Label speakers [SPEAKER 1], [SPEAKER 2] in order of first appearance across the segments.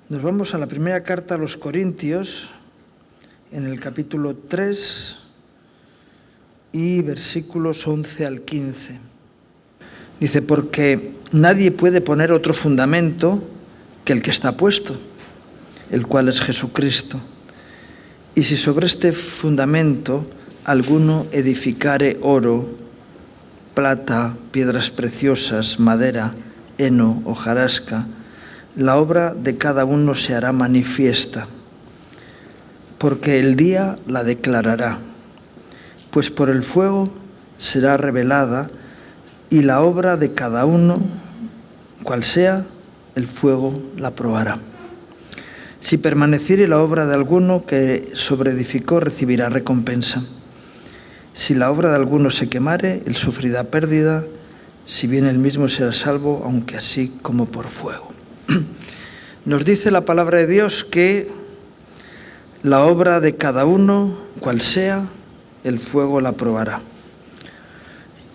[SPEAKER 1] Nos vamos a la primera carta a los Corintios, en el capítulo 3 y versículos 11 al 15. Dice, porque nadie puede poner otro fundamento que el que está puesto, el cual es Jesucristo. Y si sobre este fundamento alguno edificare oro, plata, piedras preciosas, madera, heno, hojarasca, la obra de cada uno se hará manifiesta, porque el día la declarará, pues por el fuego será revelada, y la obra de cada uno, cual sea, el fuego la probará. Si permaneciere la obra de alguno que sobreedificó, recibirá recompensa. Si la obra de alguno se quemare, él sufrirá pérdida, si bien él mismo será salvo, aunque así como por fuego. Nos dice la palabra de Dios que la obra de cada uno, cual sea, el fuego la probará.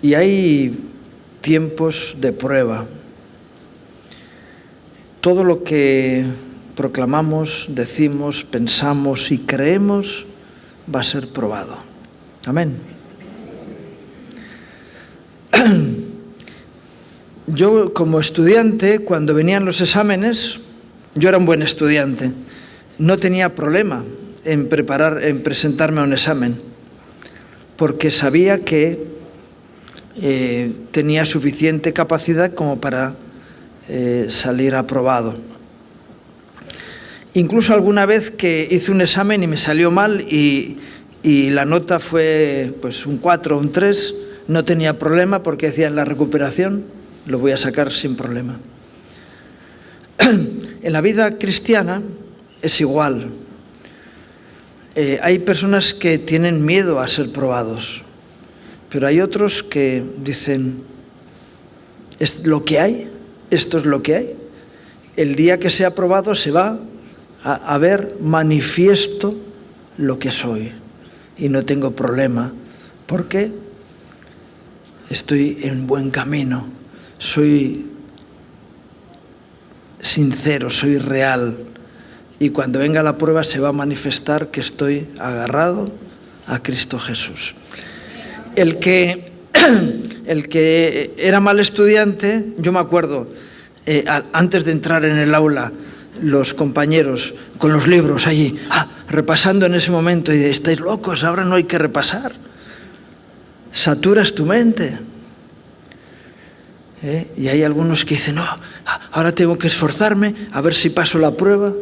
[SPEAKER 1] Y hay tiempos de prueba. Todo lo que proclamamos, decimos, pensamos y creemos va a ser probado. Amén. Yo, como estudiante, cuando venían los exámenes, yo era un buen estudiante. No tenía problema en presentarme a un examen, porque sabía que tenía suficiente capacidad como para salir aprobado. Incluso alguna vez que hice un examen y me salió mal y la nota fue pues un 4 o un 3, no tenía problema porque decía en la recuperación lo voy a sacar sin problema. En la vida cristiana es igual. Hay personas que tienen miedo a ser probados, pero hay otros que dicen, ¿es lo que hay? ¿Esto es lo que hay? El día que sea probado se va a ver manifiesto lo que soy y no tengo problema porque estoy en buen camino, soy sincero, soy real, y cuando venga la prueba se va a manifestar que estoy agarrado a Cristo Jesús. El que era mal estudiante, yo me acuerdo, antes de entrar en el aula, los compañeros con los libros allí, repasando en ese momento, y de, estáis locos, ahora no hay que repasar, saturas tu mente. Y hay algunos que dicen, no, ahora tengo que esforzarme a ver si paso la prueba.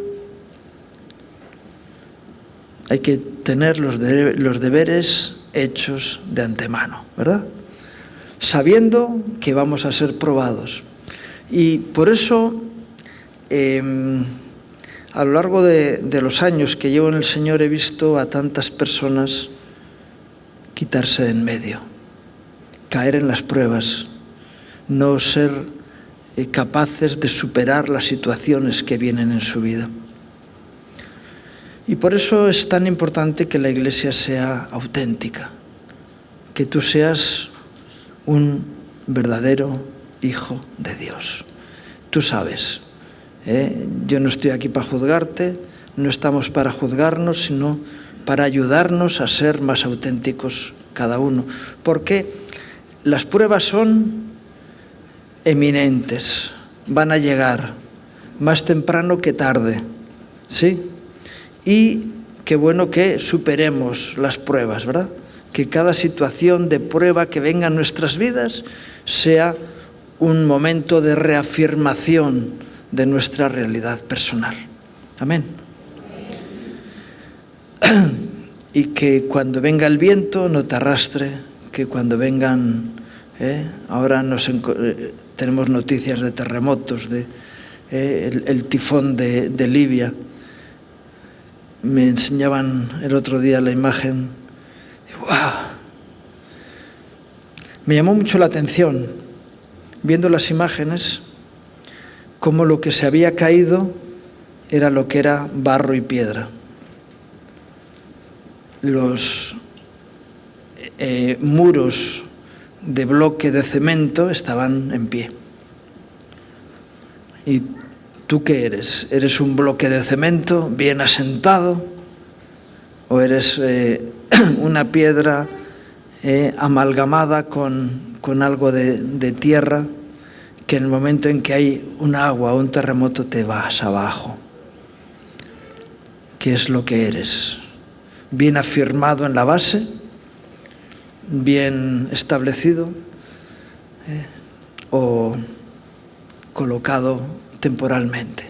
[SPEAKER 1] Hay que tener los deberes hechos de antemano, ¿verdad? Sabiendo que vamos a ser probados. Y por eso, a lo largo de los años que llevo en el Señor, he visto a tantas personas quitarse de en medio, caer en las pruebas, no ser capaces de superar las situaciones que vienen en su vida. Y por eso es tan importante que la Iglesia sea auténtica, que tú seas un verdadero hijo de Dios. Tú sabes, yo no estoy aquí para juzgarte, no estamos para juzgarnos, sino para ayudarnos a ser más auténticos cada uno, porque las pruebas son eminentes, van a llegar más temprano que tarde, ¿sí? Y qué bueno que superemos las pruebas, ¿verdad? Que cada situación de prueba que venga en nuestras vidas sea un momento de reafirmación de nuestra realidad personal. Amén. Y que cuando venga el viento no te arrastre, que cuando vengan, ahora tenemos noticias de terremotos, el tifón de Libia. Me enseñaban el otro día la imagen. ¡Wow! Me llamó mucho la atención, viendo las imágenes, cómo lo que se había caído era lo que era barro y piedra. Los muros de bloque de cemento estaban en pie. Y ¿Tú qué eres? ¿Eres un bloque de cemento bien asentado? ¿O eres una piedra amalgamada con algo de tierra que en el momento en que hay un agua o un terremoto te vas abajo? ¿Qué es lo que eres? ¿Bien afirmado en la base? ¿Bien establecido? ¿O colocado temporalmente?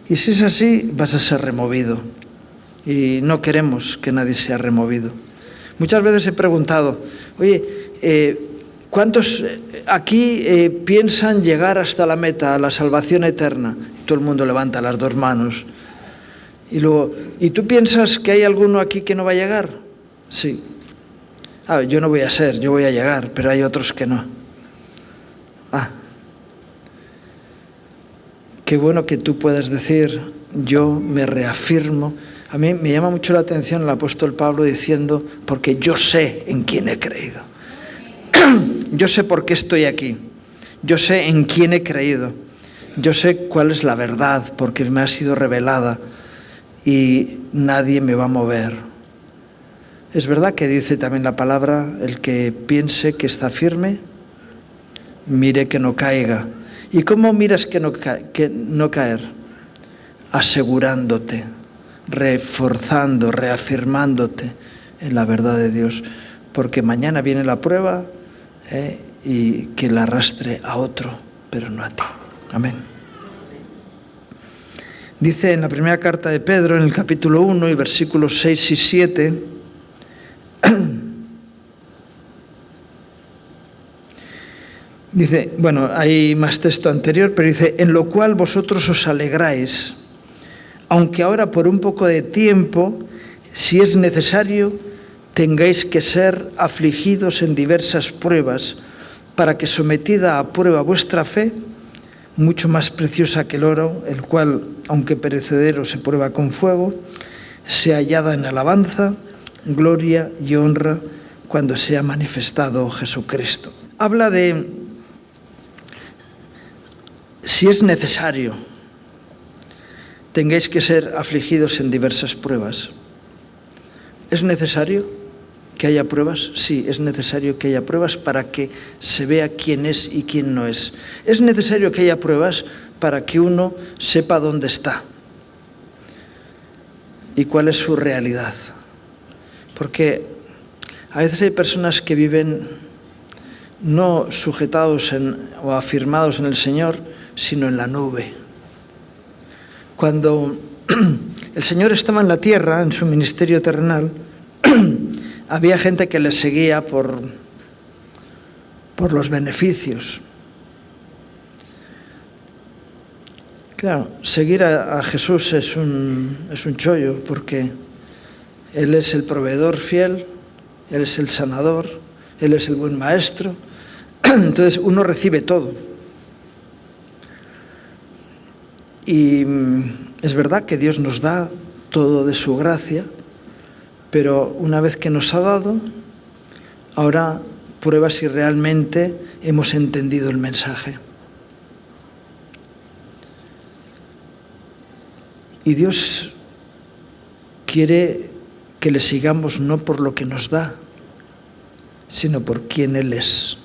[SPEAKER 1] Y si es así, vas a ser removido. Y no queremos que nadie sea removido. Muchas veces he preguntado, oye, ¿cuántos aquí piensan llegar hasta la meta, a la salvación eterna? Todo el mundo levanta las dos manos. Y luego, ¿y tú piensas que hay alguno aquí que no va a llegar? Sí. Yo no voy a ser, yo voy a llegar, pero hay otros que no. Qué bueno que tú puedas decir, yo me reafirmo. A mí me llama mucho la atención el apóstol Pablo diciendo, porque yo sé en quién he creído. Yo sé por qué estoy aquí. Yo sé en quién he creído. Yo sé cuál es la verdad, porque me ha sido revelada y nadie me va a mover. Es verdad que dice también la palabra, el que piense que está firme, mire que no caiga. ¿Y cómo miras que no caer? Asegurándote, reforzando, reafirmándote en la verdad de Dios. Porque mañana viene la prueba y que la arrastre a otro, pero no a ti. Amén. Dice en la primera carta de Pedro, en el capítulo 1 y versículos 6 y 7, dice, bueno, hay más texto anterior, pero dice, en lo cual vosotros os alegráis, aunque ahora por un poco de tiempo, si es necesario, tengáis que ser afligidos en diversas pruebas, para que sometida a prueba vuestra fe, mucho más preciosa que el oro, el cual, aunque perecedero se prueba con fuego, sea hallada en alabanza, gloria y honra cuando sea manifestado Jesucristo. Habla de si es necesario, tengáis que ser afligidos en diversas pruebas. ¿Es necesario que haya pruebas? Sí, es necesario que haya pruebas para que se vea quién es y quién no es. Es necesario que haya pruebas para que uno sepa dónde está y cuál es su realidad. Porque a veces hay personas que viven no sujetados o afirmados en el Señor, sino en la nube. Cuando el Señor estaba en la tierra, en su ministerio terrenal, había gente que le seguía por los beneficios. Claro, seguir a Jesús es un chollo, porque Él es el proveedor fiel, Él es el sanador, Él es el buen maestro. Entonces uno recibe todo. Y es verdad que Dios nos da todo de su gracia, pero una vez que nos ha dado, ahora prueba si realmente hemos entendido el mensaje. Y Dios quiere que le sigamos no por lo que nos da, sino por quién Él es.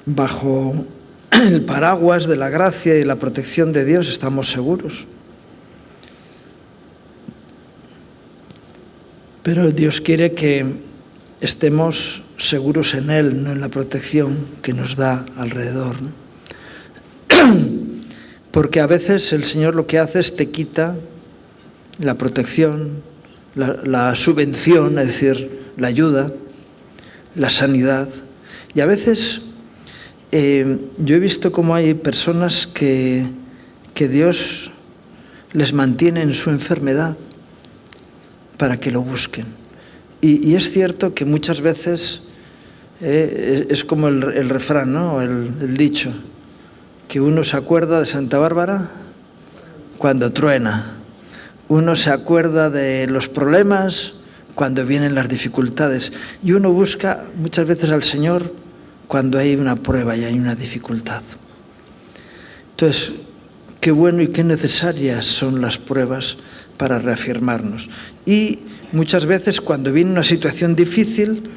[SPEAKER 1] Bajo el paraguas de la gracia y la protección de Dios estamos seguros. Pero Dios quiere que estemos seguros en Él, no en la protección que nos da alrededor, ¿no? Porque a veces el Señor lo que hace es te quita la protección, la subvención, es decir, la ayuda, la sanidad. Y a veces yo he visto cómo hay personas que Dios les mantiene en su enfermedad para que lo busquen. Y es cierto que muchas veces es como el refrán, ¿no? El dicho, que uno se acuerda de Santa Bárbara cuando truena. Uno se acuerda de los problemas cuando vienen las dificultades. Y uno busca muchas veces al Señor cuando hay una prueba y hay una dificultad. Entonces, qué bueno y qué necesarias son las pruebas para reafirmarnos. Y muchas veces cuando viene una situación difícil,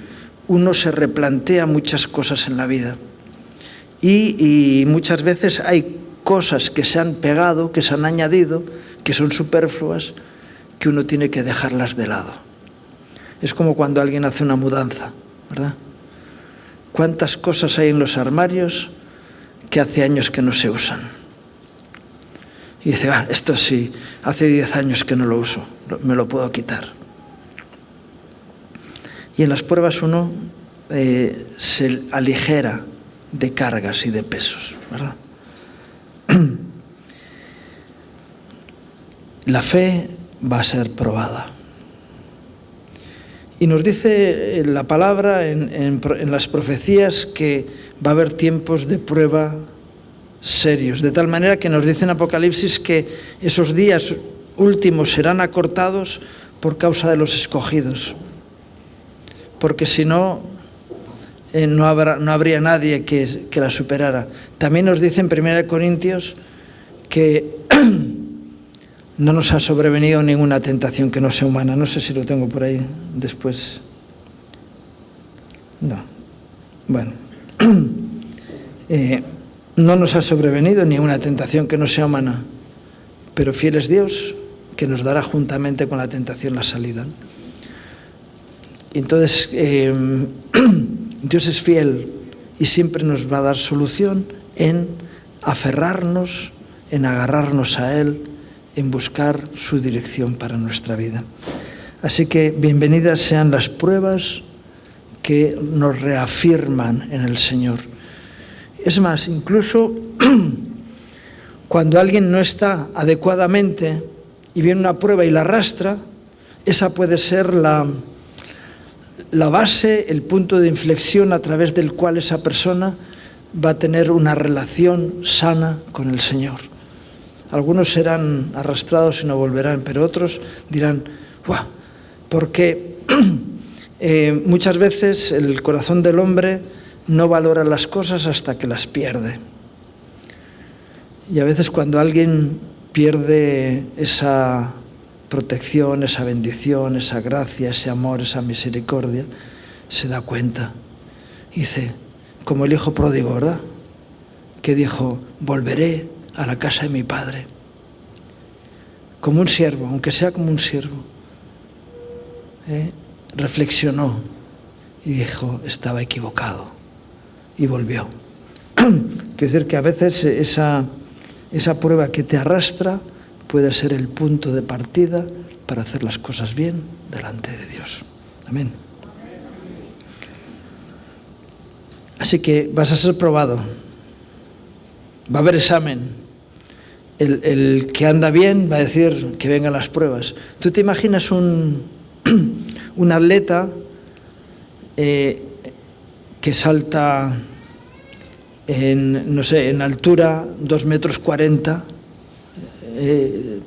[SPEAKER 1] uno se replantea muchas cosas en la vida. Y muchas veces hay cosas que se han pegado, que se han añadido, que son superfluas, que uno tiene que dejarlas de lado. Es como cuando alguien hace una mudanza, ¿verdad? ¿Cuántas cosas hay en los armarios que hace años que no se usan? Y dice, esto sí, hace 10 años que no lo uso, me lo puedo quitar. Y en las pruebas uno se aligera de cargas y de pesos, ¿verdad? La fe va a ser probada. Y nos dice la palabra en las profecías que va a haber tiempos de prueba serios, de tal manera que nos dice en Apocalipsis que esos días últimos serán acortados por causa de los escogidos, porque si no, no habría nadie que la superara. También nos dice en 1 Corintios que no nos ha sobrevenido ninguna tentación que no sea humana. No sé si lo tengo por ahí después. No. Bueno. No nos ha sobrevenido ninguna tentación que no sea humana, pero fiel es Dios, que nos dará juntamente con la tentación la salida. Entonces, Dios es fiel y siempre nos va a dar solución en aferrarnos, en agarrarnos a Él, en buscar su dirección para nuestra vida. Así que bienvenidas sean las pruebas que nos reafirman en el Señor. Es más, incluso cuando alguien no está adecuadamente y viene una prueba y la arrastra, esa puede ser la base, el punto de inflexión a través del cual esa persona va a tener una relación sana con el Señor. Algunos serán arrastrados y no volverán, pero otros dirán, ¡guau! Porque muchas veces el corazón del hombre no valora las cosas hasta que las pierde. Y a veces cuando alguien pierde esa protección, esa bendición, esa gracia, ese amor, esa misericordia, se da cuenta. Y dice, como el hijo pródigo, ¿verdad? Que dijo, volveré a la casa de mi padre. Como un siervo, aunque sea como un siervo. Reflexionó y dijo, estaba equivocado. Y volvió. Quiero decir que a veces esa prueba que te arrastra puede ser el punto de partida para hacer las cosas bien delante de Dios. Amén. Así que vas a ser probado. Va a haber examen. El que anda bien va a decir que vengan las pruebas. ¿Tú te imaginas un atleta que salta en altura 2,40 metros,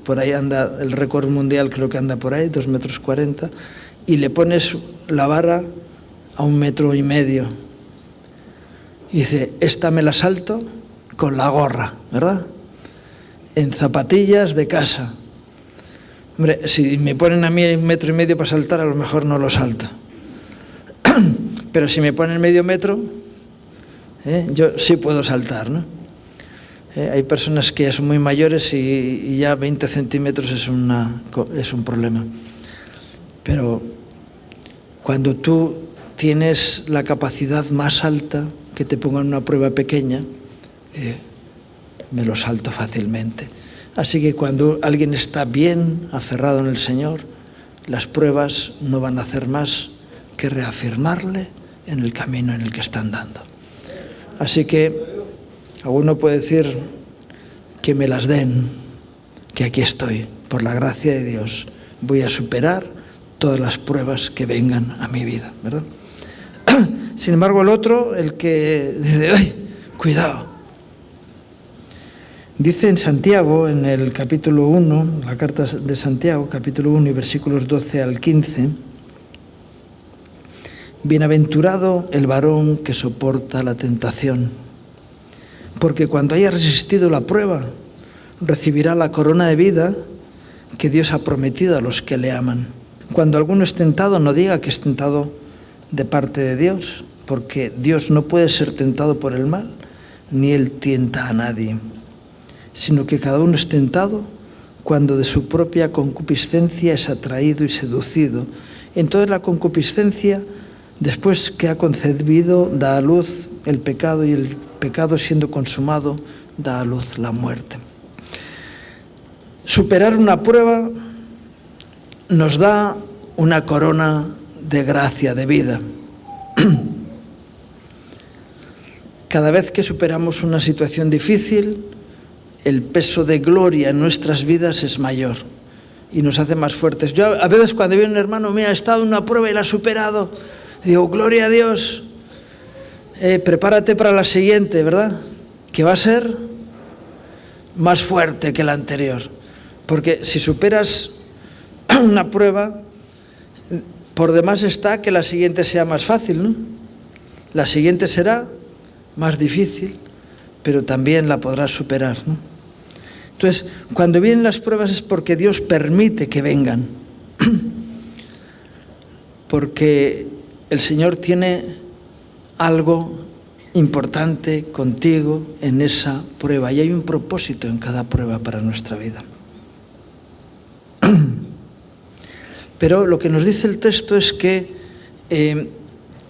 [SPEAKER 1] por ahí anda el récord mundial, creo que anda por ahí, 2,40 metros, y le pones la barra a 1,5 metros? Y dice, esta me la salto con la gorra, ¿verdad? En zapatillas de casa. Hombre, si me ponen a mí 1,5 metros para saltar, a lo mejor no lo salto. Pero si me ponen medio metro, yo sí puedo saltar, ¿no? Hay personas que ya son muy mayores y ya 20 centímetros es un problema. Pero cuando tú tienes la capacidad más alta, que te pongan una prueba pequeña, me lo salto fácilmente. Así que cuando alguien está bien aferrado en el Señor, las pruebas no van a hacer más que reafirmarle en el camino en el que está andando. Así que alguno puede decir que me las den, que aquí estoy, por la gracia de Dios, voy a superar todas las pruebas que vengan a mi vida, ¿verdad? Sin embargo, el otro, el que dice, ¡ay, cuidado! Dice en Santiago, en el capítulo 1, la carta de Santiago, capítulo 1 y versículos 12 al 15, Bienaventurado el varón que soporta la tentación, porque cuando haya resistido la prueba, recibirá la corona de vida que Dios ha prometido a los que le aman. Cuando alguno es tentado, no diga que es tentado de parte de Dios, porque Dios no puede ser tentado por el mal, ni Él tienta a nadie, sino que cada uno es tentado cuando de su propia concupiscencia es atraído y seducido. Entonces la concupiscencia, después que ha concebido, da a luz el pecado, y el pecado, siendo consumado, da a luz la muerte. Superar una prueba nos da una corona de gracia, de vida. Cada vez que superamos una situación difícil, el peso de gloria en nuestras vidas es mayor y nos hace más fuertes. Yo a veces cuando viene un hermano, mira, ha estado en una prueba y la ha superado, digo, gloria a Dios, prepárate para la siguiente, ¿verdad? Que va a ser más fuerte que la anterior. Porque si superas una prueba, por demás está que la siguiente sea más fácil, ¿no? La siguiente será más difícil, pero también la podrás superar, ¿no? Entonces, cuando vienen las pruebas es porque Dios permite que vengan. Porque el Señor tiene algo importante contigo en esa prueba. Y hay un propósito en cada prueba para nuestra vida. Pero lo que nos dice el texto es que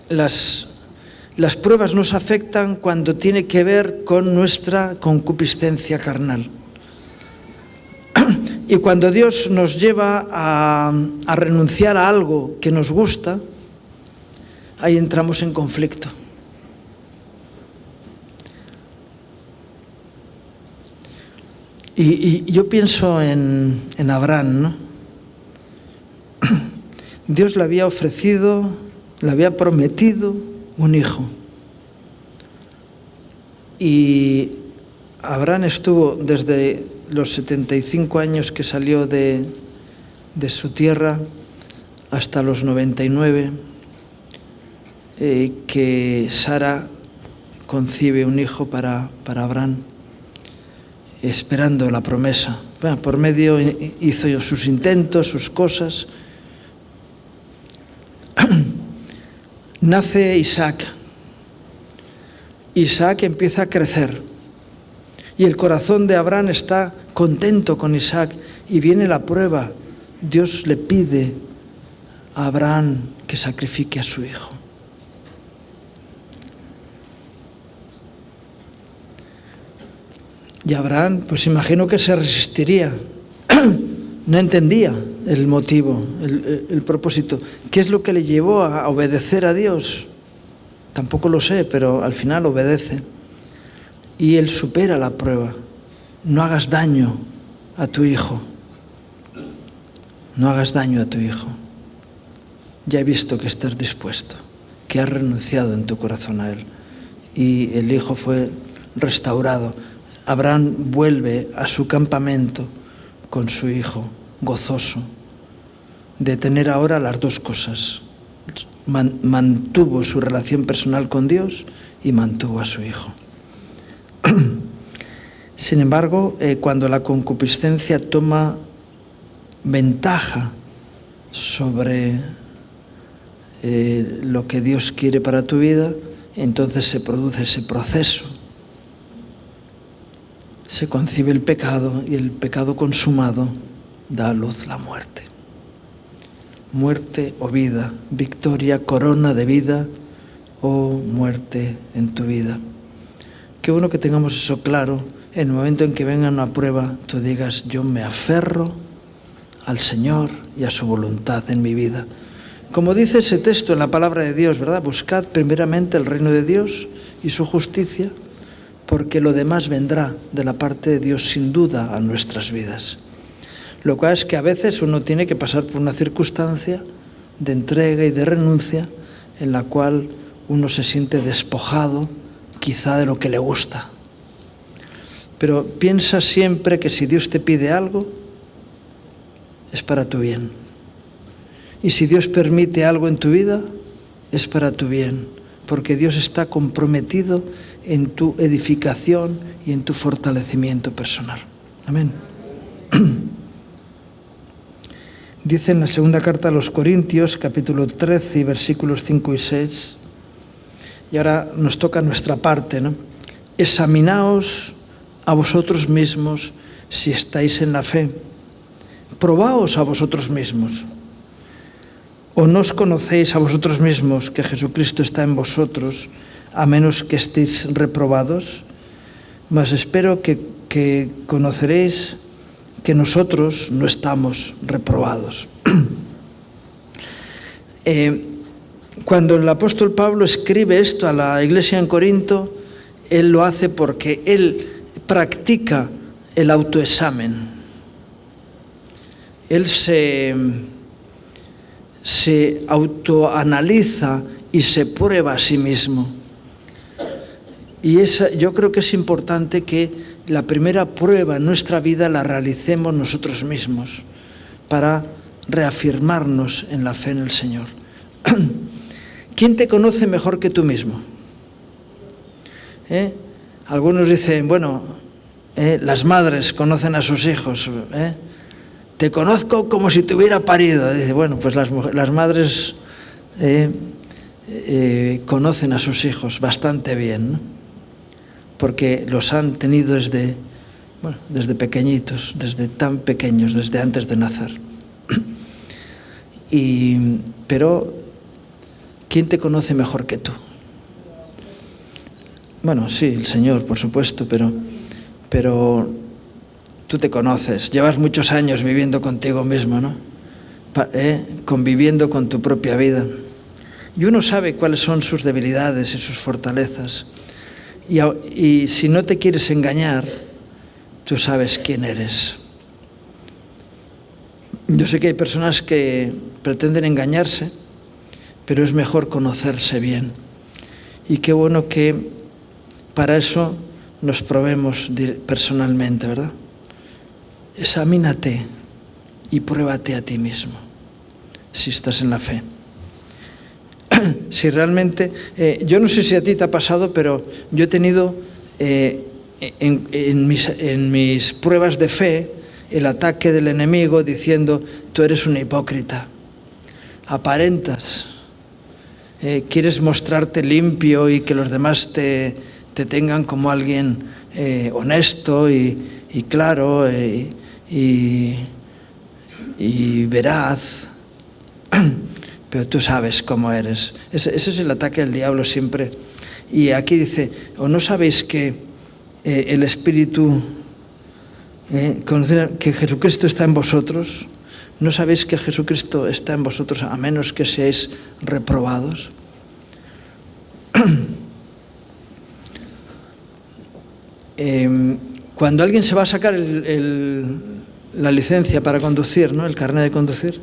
[SPEAKER 1] las pruebas nos afectan cuando tiene que ver con nuestra concupiscencia carnal. Y cuando Dios nos lleva a renunciar a algo que nos gusta, ahí entramos en conflicto. Y yo pienso en Abraham, ¿no? Dios le había ofrecido, le había prometido un hijo. Y Abraham estuvo desde los 75 años que salió de su tierra hasta los 99, que Sara concibe un hijo para Abraham, esperando la promesa. Bueno, por medio hizo sus intentos, sus cosas. Nace Isaac. Isaac empieza a crecer. Y el corazón de Abraham está contento con Isaac. Y viene la prueba. Dios le pide a Abraham que sacrifique a su hijo. Y Abraham, pues imagino que se resistiría. No entendía el motivo, el propósito. ¿Qué es lo que le llevó a obedecer a Dios? Tampoco lo sé, pero al final obedece. Y él supera la prueba. No hagas daño a tu hijo. No hagas daño a tu hijo. Ya he visto que estás dispuesto, que has renunciado en tu corazón a él. Y el hijo fue restaurado. Abraham vuelve a su campamento con su hijo, gozoso de tener ahora las dos cosas. Mantuvo su relación personal con Dios y mantuvo a su hijo. Sin embargo, cuando la concupiscencia toma ventaja sobre lo que Dios quiere para tu vida, entonces se produce ese proceso. Se concibe el pecado y el pecado consumado da a luz la muerte. Muerte o vida, victoria, corona de vida o muerte en tu vida. Qué bueno que tengamos eso claro. En el momento en que venga una prueba, tú digas, yo me aferro al Señor y a su voluntad en mi vida. Como dice ese texto en la palabra de Dios, ¿verdad? Buscad primeramente el reino de Dios y su justicia, porque lo demás vendrá de la parte de Dios sin duda a nuestras vidas. Lo cual es que a veces uno tiene que pasar por una circunstancia de entrega y de renuncia en la cual uno se siente despojado quizá de lo que le gusta. Pero piensa siempre que si Dios te pide algo, es para tu bien. Y si Dios permite algo en tu vida, es para tu bien, porque Dios está comprometido en tu edificación y en tu fortalecimiento personal. Amén. Dice en la segunda carta a los Corintios, capítulo 13, versículos 5 y 6, y ahora nos toca nuestra parte, ¿no? Examinaos a vosotros mismos si estáis en la fe. Probaos a vosotros mismos. ¿O no os conocéis a vosotros mismos que Jesucristo está en vosotros, a menos que estéis reprobados? Mas espero que conoceréis que nosotros no estamos reprobados. Cuando el apóstol Pablo escribe esto a la iglesia en Corinto, él lo hace porque él practica el autoexamen. Él se autoanaliza y se prueba a sí mismo. Y yo creo que es importante que la primera prueba en nuestra vida la realicemos nosotros mismos para reafirmarnos en la fe en el Señor. ¿Quién te conoce mejor que tú mismo? Algunos dicen, bueno, las madres conocen a sus hijos. Te conozco como si te hubiera parido. Dice, bueno, pues las madres conocen a sus hijos bastante bien, ¿no? Porque los han tenido desde pequeñitos, desde tan pequeños, desde antes de nacer. Pero, ¿quién te conoce mejor que tú? Bueno, sí, el Señor, por supuesto, pero tú te conoces, llevas muchos años viviendo contigo mismo, ¿no? Conviviendo con tu propia vida. Y uno sabe cuáles son sus debilidades y sus fortalezas. Y si no te quieres engañar, tú sabes quién eres. Yo sé que hay personas que pretenden engañarse, pero es mejor conocerse bien. Y qué bueno que para eso nos probemos personalmente, ¿verdad? Examínate y pruébate a ti mismo, si estás en la fe. Si realmente, yo no sé si a ti te ha pasado, pero yo he tenido en mis pruebas de fe el ataque del enemigo diciendo, tú eres un hipócrita, aparentas, quieres mostrarte limpio y que los demás te tengan como alguien honesto y claro y veraz. Pero tú sabes cómo eres. Ese es el ataque del diablo siempre. Y aquí dice, ¿o no sabéis que el Espíritu, que Jesucristo está en vosotros? ¿No sabéis que Jesucristo está en vosotros a menos que seáis reprobados? Cuando alguien se va a sacar la licencia para conducir, ¿no? El carnet de conducir,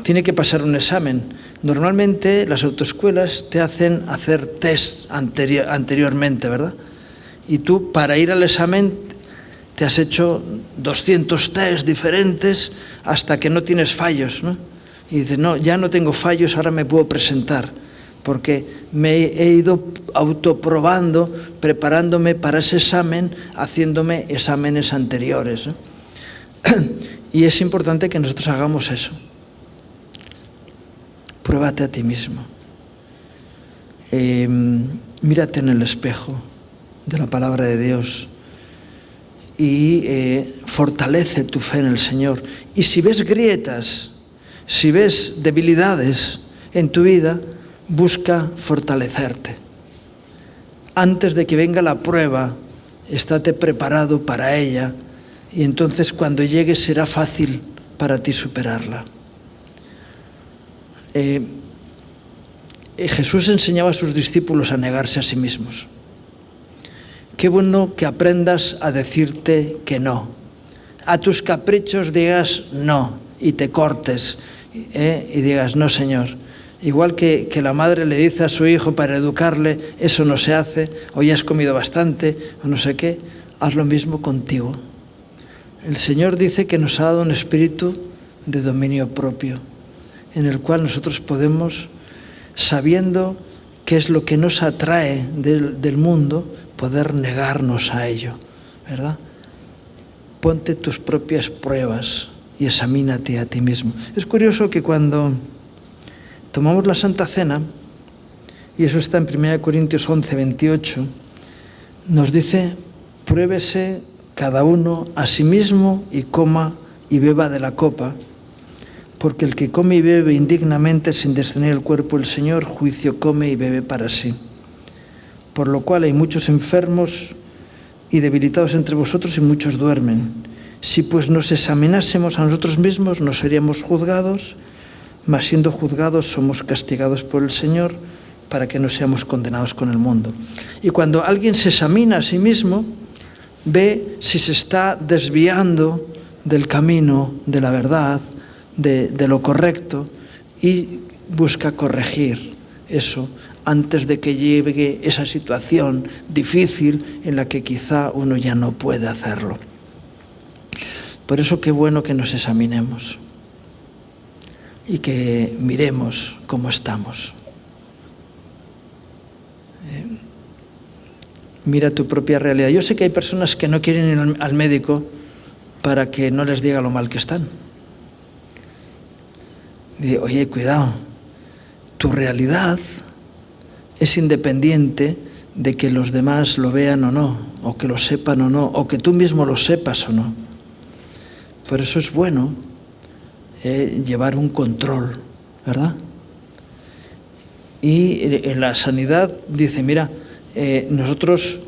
[SPEAKER 1] tiene que pasar un examen. Normalmente las autoescuelas te hacen hacer test anteriormente, ¿verdad? Y tú para ir al examen te has hecho 200 test diferentes hasta que no tienes fallos, ¿no? Y dices, no, ya no tengo fallos, ahora me puedo presentar, porque me he ido autoprobando, preparándome para ese examen, haciéndome exámenes anteriores, ¿no? Y es importante que nosotros hagamos eso. Pruébate a ti mismo. Mírate en el espejo de la palabra de Dios y fortalece tu fe en el Señor. Y si ves grietas, si ves debilidades en tu vida, busca fortalecerte. Antes de que venga la prueba, estate preparado para ella y entonces cuando llegue será fácil para ti superarla. Jesús enseñaba a sus discípulos a negarse a sí mismos. Qué bueno que aprendas a decirte que no. A tus caprichos digas no y te cortes y digas, no, Señor. Igual que la madre le dice a su hijo para educarle, eso no se hace, o ya has comido bastante, o no sé qué, haz lo mismo contigo. El Señor dice que nos ha dado un espíritu de dominio propio. en el cual nosotros podemos, sabiendo qué es lo que nos atrae del mundo, poder negarnos a ello, ¿verdad? Ponte tus propias pruebas y examínate a ti mismo. Es curioso que cuando tomamos la Santa Cena, y eso está en 1 Corintios 11, 28, nos dice: pruébese cada uno a sí mismo y coma y beba de la copa, porque el que come y bebe indignamente sin discernir el cuerpo del Señor, juicio come y bebe para sí. Por lo cual hay muchos enfermos y debilitados entre vosotros y muchos duermen. Si pues nos examinásemos a nosotros mismos, no seríamos juzgados, mas siendo juzgados somos castigados por el Señor, para que no seamos condenados con el mundo. Y cuando alguien se examina a sí mismo, ve si se está desviando del camino, de la verdad, de lo correcto, y busca corregir eso antes de que llegue esa situación difícil en la que quizá uno ya no puede hacerlo. Por eso qué bueno que nos examinemos y que miremos cómo estamos. Mira tu propia realidad. Yo sé que hay personas que no quieren ir al médico para que no les diga lo mal que están. Dice: oye, cuidado, tu realidad es independiente de que los demás lo vean o no, o que lo sepan o no, o que tú mismo lo sepas o no. Por eso es bueno llevar un control, ¿verdad? Y en la sanidad dice: mira, nosotros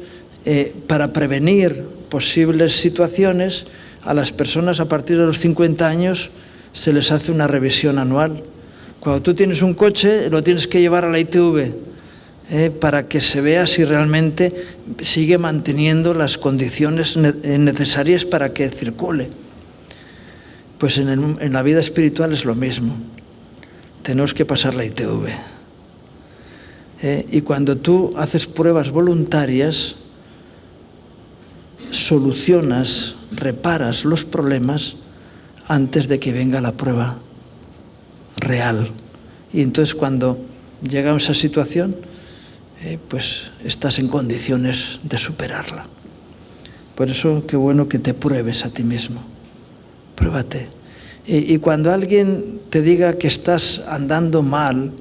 [SPEAKER 1] para prevenir posibles situaciones, a las personas a partir de los 50 años se les hace una revisión anual. Cuando tú tienes un coche, lo tienes que llevar a la ITV para que se vea si realmente sigue manteniendo las condiciones necesarias para que circule. Pues en la vida espiritual es lo mismo. Tenemos que pasar la ITV. Y cuando tú haces pruebas voluntarias, solucionas, reparas los problemas antes de que venga la prueba real. Y entonces cuando llega a esa situación, pues estás en condiciones de superarla. Por eso qué bueno que te pruebes a ti mismo. Pruébate. Y cuando alguien te diga que estás andando mal,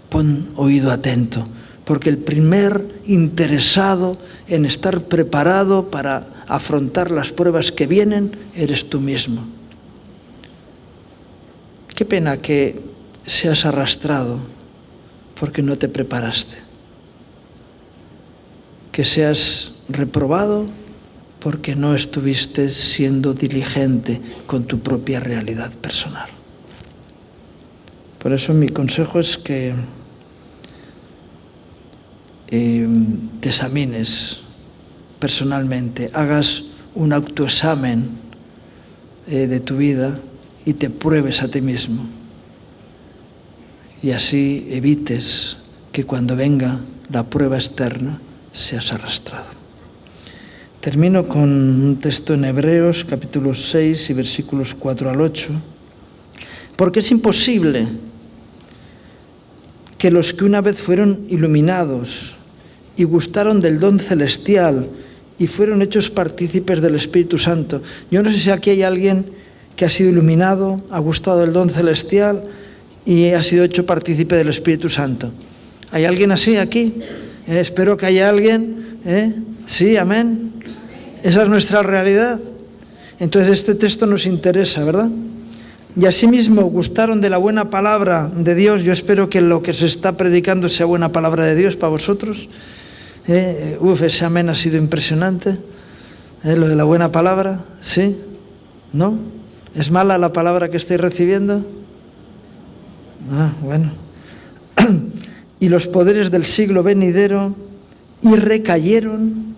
[SPEAKER 1] pon oído atento, porque el primer interesado en estar preparado para afrontar las pruebas que vienen eres tú mismo. Qué pena que seas arrastrado porque no te preparaste, que seas reprobado porque no estuviste siendo diligente con tu propia realidad personal. Por eso mi consejo es que te examines personalmente, hagas un autoexamen de tu vida y te pruebes a ti mismo. Y así evites que cuando venga la prueba externa seas arrastrado. Termino con un texto en Hebreos, capítulo 6 y versículos 4 al 8. Porque es imposible que los que una vez fueron iluminados y gustaron del don celestial y fueron hechos partícipes del Espíritu Santo. Yo no sé si aquí hay alguien que ha sido iluminado, ha gustado del don celestial y ha sido hecho partícipe del Espíritu Santo. ¿Hay alguien así aquí? Espero que haya alguien. Sí, amén. Esa es nuestra realidad. Entonces este texto nos interesa, ¿verdad? Y asimismo gustaron de la buena palabra de Dios. Yo espero que lo que se está predicando sea buena palabra de Dios para vosotros. Ese amén ha sido impresionante. Lo de la buena palabra, ¿sí? ¿No? ¿Es mala la palabra que estáis recibiendo? Bueno. Y los poderes del siglo venidero y recayeron,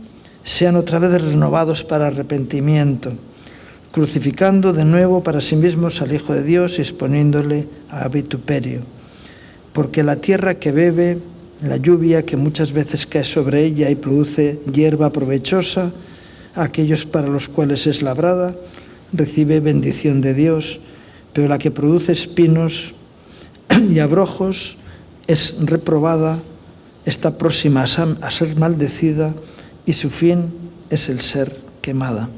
[SPEAKER 1] sean otra vez renovados para arrepentimiento, crucificando de nuevo para sí mismos al Hijo de Dios y exponiéndole a vituperio. Porque la tierra que bebe la lluvia que muchas veces cae sobre ella y produce hierba provechosa, aquellos para los cuales es labrada, recibe bendición de Dios, pero la que produce espinos, y abrojos, es reprobada, está próxima a ser maldecida y su fin es el ser quemada.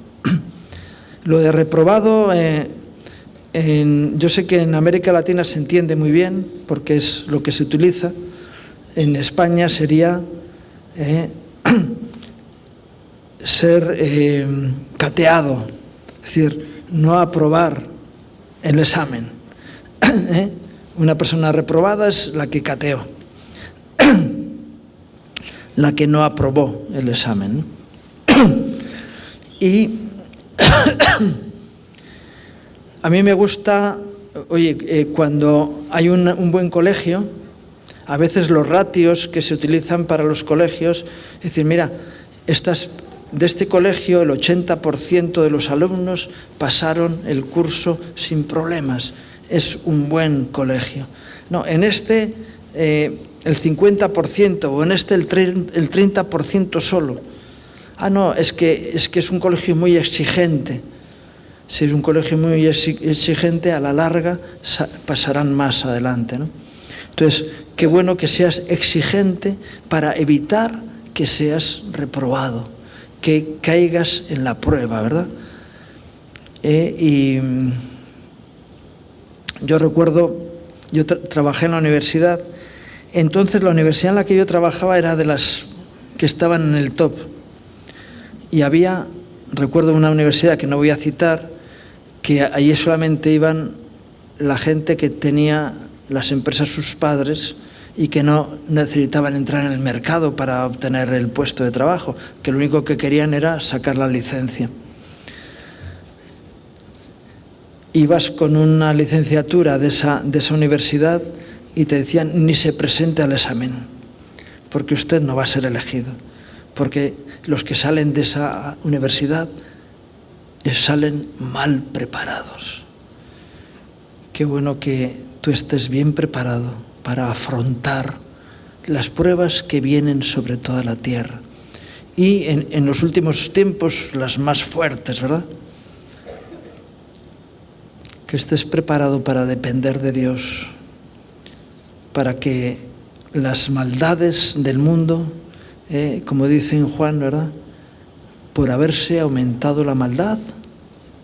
[SPEAKER 1] Lo de reprobado, yo sé que en América Latina se entiende muy bien porque es lo que se utiliza. En España sería ser cateado, es decir, no aprobar el examen. Una persona reprobada es la que cateó, la que no aprobó el examen. Y a mí me gusta, cuando hay un buen colegio, a veces los ratios que se utilizan para los colegios, es decir, mira, de este colegio el 80% de los alumnos pasaron el curso sin problemas. Es un buen colegio. No, en este el 50% o en este el 30% solo. No, es que es un colegio muy exigente. Si es un colegio muy exigente, a la larga pasarán más adelante, ¿no? Entonces, qué bueno que seas exigente para evitar que seas reprobado, que caigas en la prueba, ¿verdad? Y yo recuerdo, yo trabajé en la universidad, entonces la universidad en la que yo trabajaba era de las que estaban en el top. Y recuerdo una universidad que no voy a citar, que allí solamente iban la gente que tenía las empresas sus padres y que no necesitaban entrar en el mercado para obtener el puesto de trabajo, que lo único que querían era sacar la licencia. Ibas con una licenciatura de esa universidad y te decían ni se presente al examen, porque usted no va a ser elegido, porque los que salen de esa universidad salen mal preparados. Qué bueno que tú estés bien preparado para afrontar las pruebas que vienen sobre toda la tierra. Y en los últimos tiempos, las más fuertes, ¿verdad? Que estés preparado para depender de Dios, para que las maldades del mundo, como dice en Juan, ¿verdad? Por haberse aumentado la maldad,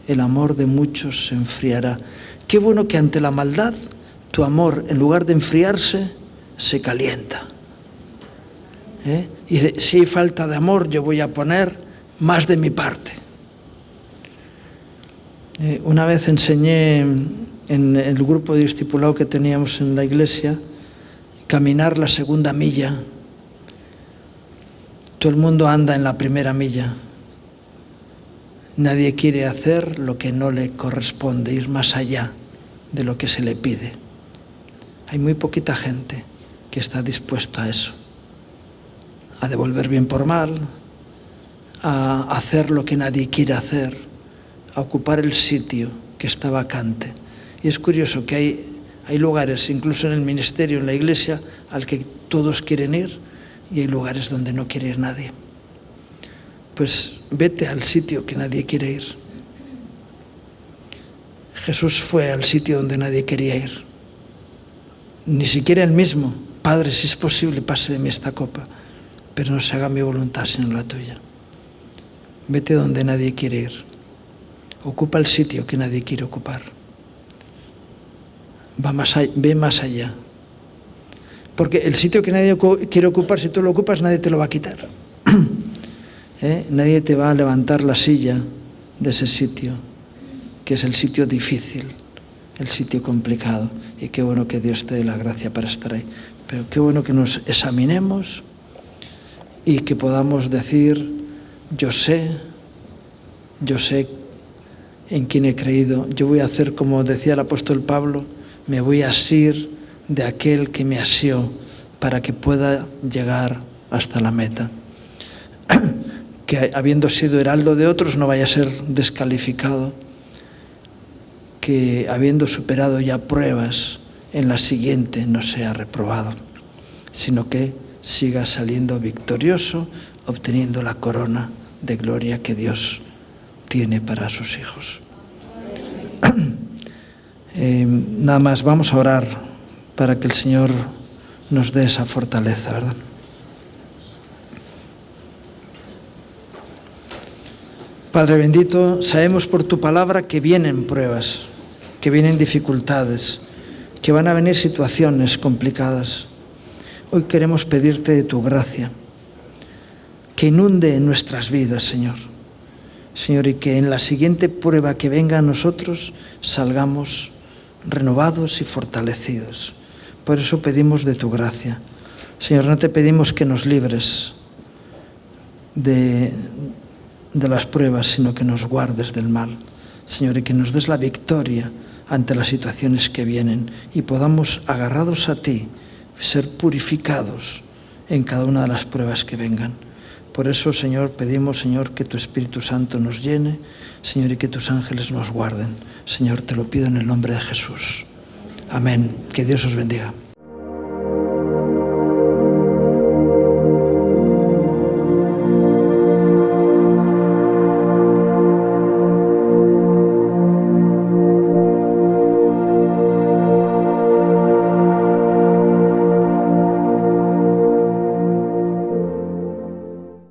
[SPEAKER 1] el amor de muchos se enfriará. Qué bueno que ante la maldad tu amor, en lugar de enfriarse, se calienta. Y si hay falta de amor, yo voy a poner más de mi parte. Una vez enseñé en el grupo de discipulado que teníamos en la iglesia, caminar la segunda milla. Todo el mundo anda en la primera milla. Nadie quiere hacer lo que no le corresponde, ir más allá de lo que se le pide. Hay muy poquita gente que está dispuesta a eso, a devolver bien por mal, a hacer lo que nadie quiere hacer, a ocupar el sitio que está vacante. Y es curioso que hay lugares, incluso en el ministerio, en la iglesia, al que todos quieren ir, y hay lugares donde no quiere ir nadie. Pues vete al sitio que nadie quiere ir. Jesús fue al sitio donde nadie quería ir. Ni siquiera él mismo. Padre, si es posible, pase de mí esta copa, pero no se haga mi voluntad sino la tuya. Vete donde nadie quiere ir. Ocupa el sitio que nadie quiere ocupar. Ve más allá. Porque el sitio que nadie quiere ocupar, si tú lo ocupas, nadie te lo va a quitar. Nadie te va a levantar la silla de ese sitio, que es el sitio difícil, el sitio complicado. Y qué bueno que Dios te dé la gracia para estar ahí. Pero qué bueno que nos examinemos y que podamos decir, yo sé en quién he creído. Yo voy a hacer como decía el apóstol Pablo, me voy a asir de aquel que me asió para que pueda llegar hasta la meta. Que habiendo sido heraldo de otros no vaya a ser descalificado, que habiendo superado ya pruebas en la siguiente no sea reprobado, sino que siga saliendo victorioso, obteniendo la corona de gloria que Dios tiene para sus hijos. Nada más, vamos a orar para que el Señor nos dé esa fortaleza, ¿verdad? Padre bendito, sabemos por tu palabra que vienen pruebas, que vienen dificultades, que van a venir situaciones complicadas. Hoy queremos pedirte de tu gracia, que inunde nuestras vidas, Señor. Señor, y que en la siguiente prueba que venga a nosotros salgamos renovados y fortalecidos. Por eso pedimos de tu gracia. Señor, no te pedimos que nos libres de las pruebas, sino que nos guardes del mal. Señor, y que nos des la victoria ante las situaciones que vienen y podamos, agarrados a ti, ser purificados en cada una de las pruebas que vengan. Por eso, Señor, pedimos, Señor, que tu Espíritu Santo nos llene, Señor, y que tus ángeles nos guarden. Señor, te lo pido en el nombre de Jesús. Amén. Que Dios os bendiga.